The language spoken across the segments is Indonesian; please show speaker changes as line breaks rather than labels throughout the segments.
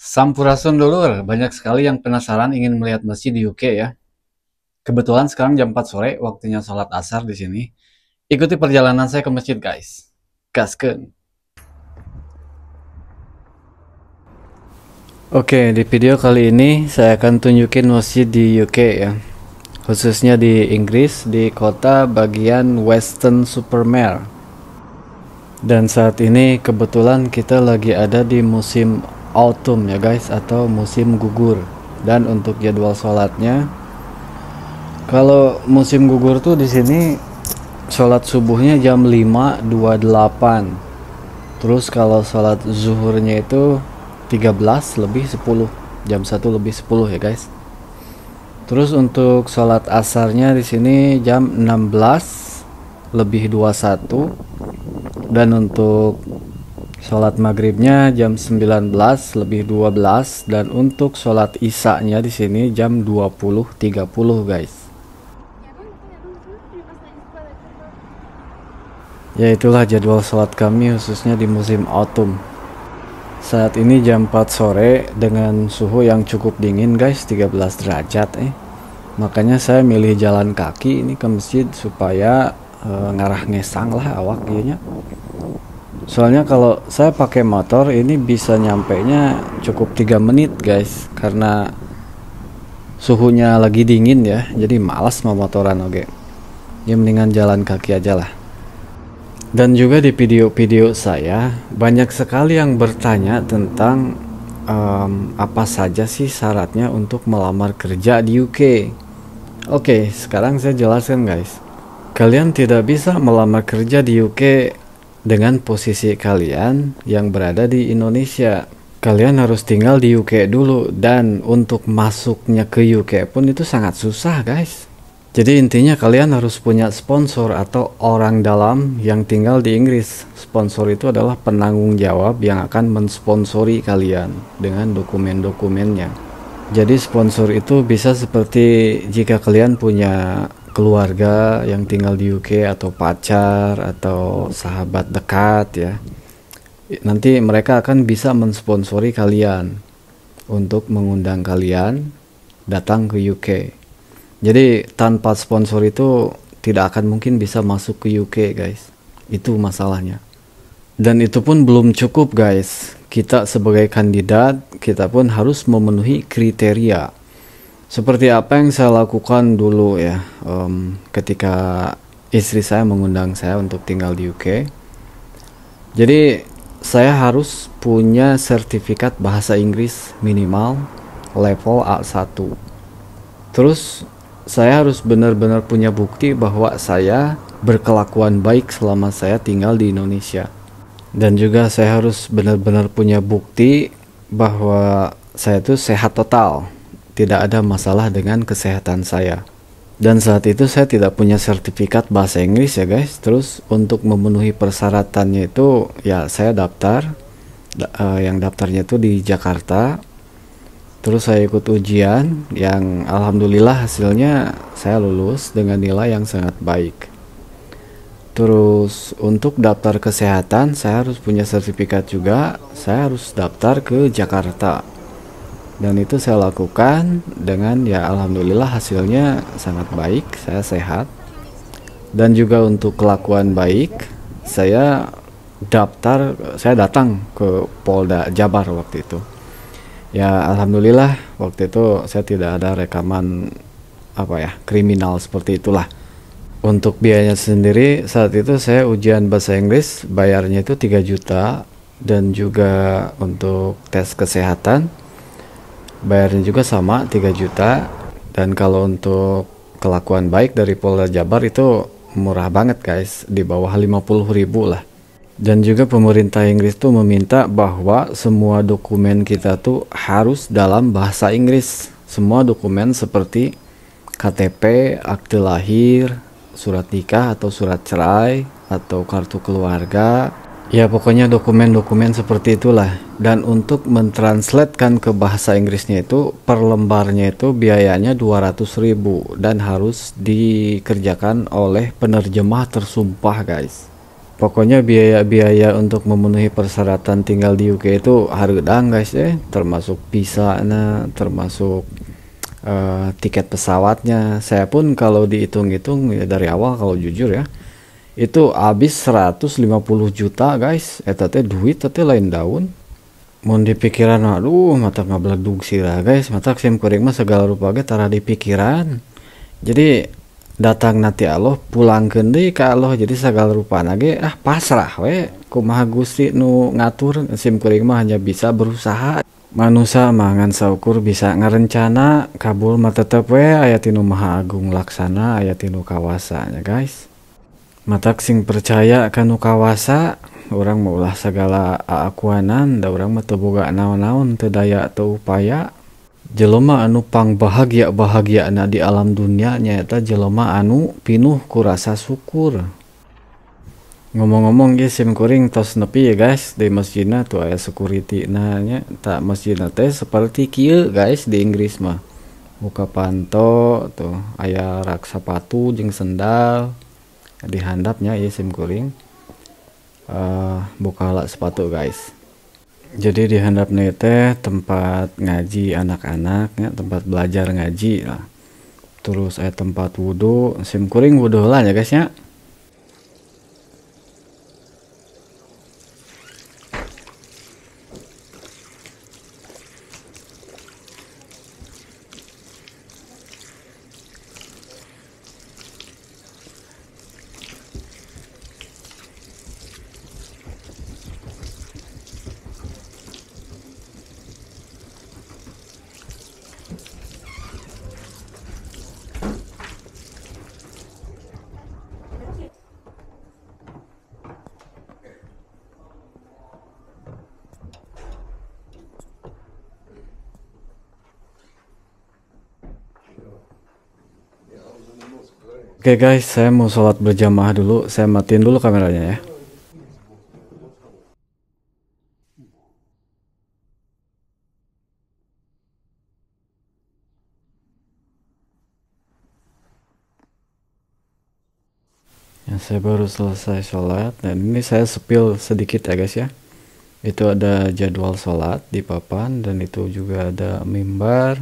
Sampurasun dulur, banyak sekali yang penasaran ingin melihat masjid di UK ya. Kebetulan sekarang jam 4 sore, waktunya sholat asar di sini. Ikuti perjalanan saya ke masjid guys. Gaskeun. Oke, di video kali ini saya akan tunjukin masjid di UK ya. Khususnya di Inggris, di kota bagian Weston-super-Mare. Dan saat ini kebetulan kita lagi ada di musim autumn ya guys, atau musim gugur. Dan untuk jadwal sholatnya, kalau musim gugur tuh di sini sholat subuhnya jam 5.28. Terus kalau sholat zuhurnya itu 13 lebih 10, jam 1 lebih 10 ya guys. Terus untuk sholat asarnya di sini jam 16 lebih 21, dan untuk sholat maghribnya jam 19 lebih 12, dan untuk sholat isya-nya di sini jam 20.30 guys. Ya, itulah jadwal sholat kami khususnya di musim autumn. Saat ini jam 4 sore dengan suhu yang cukup dingin guys, 13 derajat Makanya saya milih jalan kaki ini ke masjid supaya ngarah ngesang lah awak dianya. Soalnya kalau saya pakai motor ini bisa nyampe nya cukup 3 menit guys, karena suhunya lagi dingin ya, jadi malas mau motoran oke. Ya mendingan jalan kaki aja lah. Dan juga di video-video saya banyak sekali yang bertanya tentang apa saja sih syaratnya untuk melamar kerja di UK. Oke, sekarang saya jelaskan guys. Kalian tidak bisa melamar kerja di UK dengan posisi kalian yang berada di Indonesia. Kalian harus tinggal di UK dulu, dan untuk masuknya ke UK pun itu sangat susah guys. Jadi intinya kalian harus punya sponsor atau orang dalam yang tinggal di Inggris. Sponsor itu adalah penanggung jawab yang akan mensponsori kalian dengan dokumen-dokumennya. Jadi sponsor itu bisa seperti jika kalian punya keluarga yang tinggal di UK, atau pacar atau sahabat dekat ya. Nanti mereka akan bisa mensponsori kalian untuk mengundang kalian datang ke UK. Jadi tanpa sponsor itu tidak akan mungkin bisa masuk ke UK guys. Itu masalahnya. Dan itu pun belum cukup guys. Kita sebagai kandidat, kita pun harus memenuhi kriteria. Seperti apa yang saya lakukan dulu ya, ketika istri saya mengundang saya untuk tinggal di UK. Jadi saya harus punya sertifikat bahasa Inggris minimal level A1. Terus saya harus benar-benar punya bukti bahwa saya berkelakuan baik selama saya tinggal di Indonesia. Dan juga saya harus benar-benar punya bukti bahwa saya itu sehat total. Tidak ada masalah dengan kesehatan saya. Dan saat itu saya tidak punya sertifikat bahasa Inggris ya guys. Terus untuk memenuhi persyaratannya itu ya saya daftar. Yang daftarnya itu di Jakarta. Terus saya ikut ujian yang alhamdulillah hasilnya saya lulus dengan nilai yang sangat baik. Terus untuk daftar kesehatan saya harus punya sertifikat juga. Saya harus daftar ke Jakarta. Dan itu saya lakukan dengan ya alhamdulillah hasilnya sangat baik, saya sehat. Dan juga untuk kelakuan baik, saya datang ke Polda Jabar waktu itu. Ya alhamdulillah waktu itu saya tidak ada rekaman kriminal seperti itulah. Untuk biayanya sendiri saat itu saya ujian bahasa Inggris bayarnya itu 3 juta, dan juga untuk tes kesehatan bayarnya juga sama 3 juta. Dan kalau untuk kelakuan baik dari Polda Jabar itu murah banget guys, di bawah 50.000 lah. Dan juga pemerintah Inggris tuh meminta bahwa semua dokumen kita tuh harus dalam bahasa Inggris. Semua dokumen seperti KTP, akte lahir, surat nikah atau surat cerai, atau kartu keluarga. Ya pokoknya dokumen-dokumen seperti itulah. Dan untuk mentranslatekan ke bahasa Inggrisnya itu per lembarnya itu biayanya 200.000, dan harus dikerjakan oleh penerjemah tersumpah guys. Pokoknya biaya-biaya untuk memenuhi persyaratan tinggal di UK itu hargedang guys termasuk visa termasuk tiket pesawatnya. Saya pun kalau dihitung-hitung ya dari awal kalau jujur ya itu habis 150 juta guys. Teh duit teh lain daun. Mun di pikiran aduh mata ngabledug sirah guys, mata sim kuring mah segala rupa ge tara di pikiran. Jadi datang nanti Allah pulangkeun deui ka Allah, jadi segala rupana ge pasrah we kumaha Gusti nu ngatur. Sim kuring mah hanya bisa berusaha. Manusia mah ngan saukur bisa ngarencana, kabul mah tetep we aya tinu Maha Agung laksana, aya tinu kawasanya guys. Matak sing percaya kanu kawasa, orang mau ulah segala akuanan, da orang mah teu boga naon-naon, teu daya teu upaya. Jelema anu pang bahagia-bahagiana di alam dunia nyaeta jelema anu pinuh ku rasa syukur. Ngomong-ngomong ge sim kuring tos nepi ya guys, di masjidna tuh aya security nya, tak masjidna teh seperti kieu guys di Inggris mah. Buka panto tuh aya rak sepatu jeung sendal di handapnya ya sim kuring. Buka hala sepatu guys. Jadi di handapnya teh tempat ngaji anak-anak ya, tempat belajar ngaji lah. Terus ada tempat wudhu, sim kuring wudhu lah ya guys ya. Oke guys, saya mau sholat berjamaah dulu. Saya matiin dulu kameranya ya. Saya baru selesai sholat dan ini saya spill sedikit ya guys ya. Itu ada jadwal sholat di papan dan itu juga ada mimbar.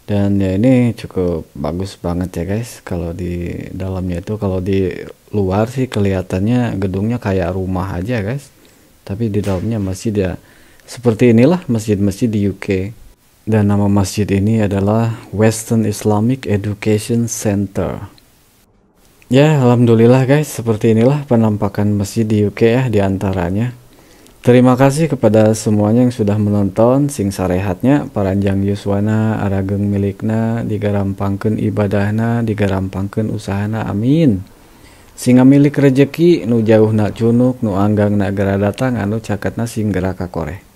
Dan ya ini cukup bagus banget ya guys. Kalau di dalamnya itu, kalau di luar sih kelihatannya gedungnya kayak rumah aja guys. Tapi di dalamnya masjid ya seperti inilah masjid-masjid di UK. Dan nama masjid ini adalah Western Islamic Education Center. Ya alhamdulillah guys, seperti inilah penampakan masjid di UK ya diantaranya. Terima kasih kepada semuanya yang sudah menonton. Sing sarehatnya paranjang yuswana arageng milikna, digarampangkeun ibadahna, digarampangkeun usahana, amin. Singa milik rejeki nu jauh nak cunuk, nu anggang nak gera datang, anu caketna sing gera kakoreh.